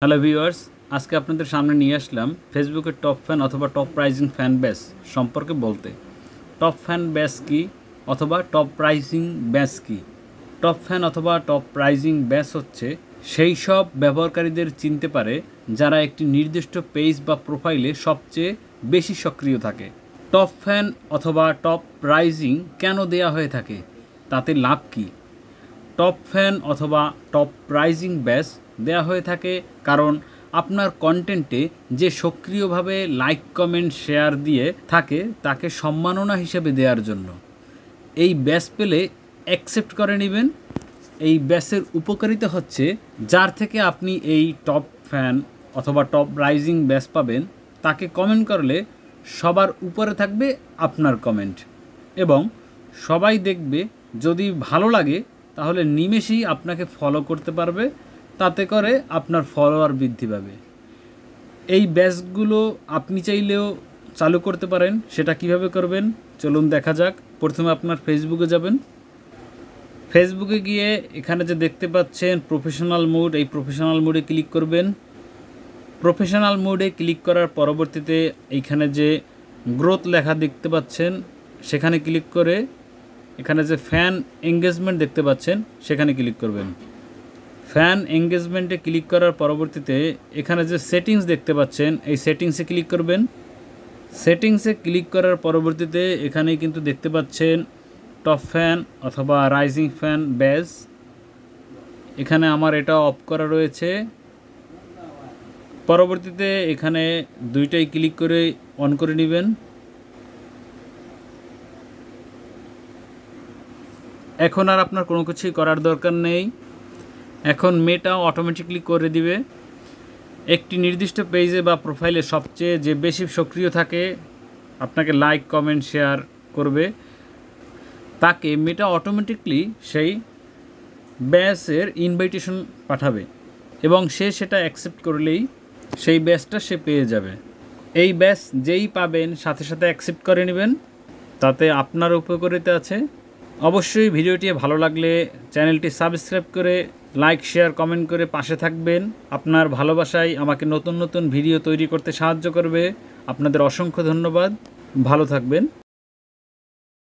Hello viewers, আজকে আপনাদের সামনে নিয়ে আসলাম ফেসবুকের টপ ফ্যান অথবা টপ প্রাইজিং ফ্যান বেস সম্পর্কে বলতে। টপ ফ্যান বেস কি অথবা টপ প্রাইজিং বেস কি? টপ ফ্যান অথবা টপ প্রাইজিং বেস হচ্ছে সেই সব ব্যবহারকারীদের চিনতে পারে যারা একটি নির্দিষ্ট পেজ বা প্রোফাইলে সবচেয়ে বেশি সক্রিয় থাকে। টপ ফ্যান অথবা টপ প্রাইজিং কেন দেয়া হয়ে থাকে, তাতে লাভ কী? টপ ফ্যান অথবা টপ প্রাইজিং ব্যাস দেয়া হয়ে থাকে কারণ আপনার কন্টেন্টে যে সক্রিয়ভাবে লাইক কমেন্ট শেয়ার দিয়ে থাকে তাকে সম্মাননা হিসেবে দেওয়ার জন্য। এই ব্যাস পেলে অ্যাকসেপ্ট করে নেবেন। এই ব্যাসের উপকারিতা হচ্ছে যার থেকে আপনি এই টপ ফ্যান অথবা টপ প্রাইজিং ব্যাস পাবেন তাকে কমেন্ট করলে সবার উপরে থাকবে আপনার কমেন্ট এবং সবাই দেখবে। যদি ভালো লাগে তাহলে নিমেষেই আপনাকে ফলো করতে পারবে, তাতে করে আপনার ফলোয়ার বৃদ্ধি পাবে। এই ব্যাচগুলো আপনি চাইলেও চালু করতে পারেন। সেটা কিভাবে করবেন চলুন দেখা যাক। প্রথমে আপনার ফেসবুকে যাবেন। ফেসবুকে গিয়ে এখানে যে দেখতে পাচ্ছেন প্রফেশনাল মোড, এই প্রফেশনাল মোডে ক্লিক করবেন। প্রফেশনাল মোডে ক্লিক করার পরবর্তীতে এইখানে যে গ্রোথ লেখা দেখতে পাচ্ছেন সেখানে ক্লিক করে এখানে যে ফ্যান এঙ্গেজমেন্ট দেখতে পাচ্ছেন সেখানে ক্লিক করবেন। ফ্যান এঙ্গেজমেন্টে ক্লিক করার পরবর্তীতে এখানে যে সেটিংস দেখতে পাচ্ছেন এই সেটিংসে ক্লিক করবেন। সেটিংসে ক্লিক করার পরবর্তীতে এখানে কিন্তু দেখতে পাচ্ছেন টপ ফ্যান অথবা রাইজিং ফ্যান ব্যাস। এখানে আমার এটা অফ করা রয়েছে। পরবর্তীতে এখানে দুইটাই ক্লিক করে অন করে নেবেন। এখন আর আপনার কোনো কিছুই করার দরকার নেই। এখন মেটা অটোমেটিকলি করে দিবে। একটি নির্দিষ্ট পেজে বা প্রোফাইলে সবচেয়ে যে বেশি সক্রিয় থাকে, আপনাকে লাইক কমেন্ট শেয়ার করবে, তাকে মেটা অটোমেটিকলি সেই ব্যাচের ইনভাইটেশন পাঠাবে এবং সে সেটা অ্যাকসেপ্ট করলেই সেই ব্যাচটা সে পেয়ে যাবে। এই ব্যাচ যেই পাবেন সাথে সাথে অ্যাকসেপ্ট করে নেবেন, তাতে আপনার উপকারিতা আছে। অবশ্যই ভিডিওটি ভালো লাগলে চ্যানেলটি সাবস্ক্রাইব করে লাইক শেয়ার কমেন্ট করে পাশে থাকবেন। আপনার ভালোবাসাই আমাকে নতুন নতুন ভিডিও তৈরি করতে সাহায্য করবে। আপনাদের অসংখ্য ধন্যবাদ। ভালো থাকবেন।